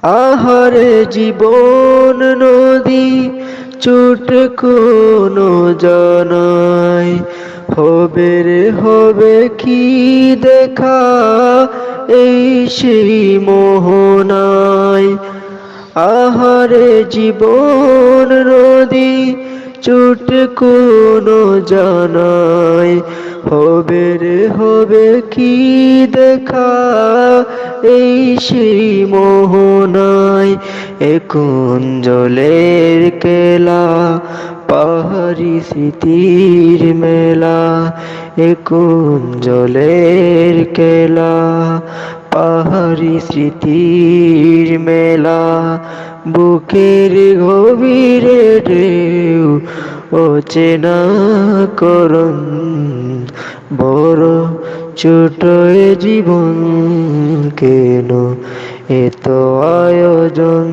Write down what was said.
আহারে জীবন নদী ছুটে কোনো জানাই, হবে রে হবে কি দেখা এই সেই মোহনায়। আহারে জীবন নদী ছুটে কোনো জানাই, হবে রে হবে কি দেখা এই সেই মোহনায়। এখন জলের কেলা পাহাড়ি স্মৃতির মেলা, এখন জলের কেলা পাহাড়ি স্মৃতির মেলা। বুকের গভীরে ঢেউ অচেনা করন, বড় ছোট এ জীবন কেন এত আয়োজন।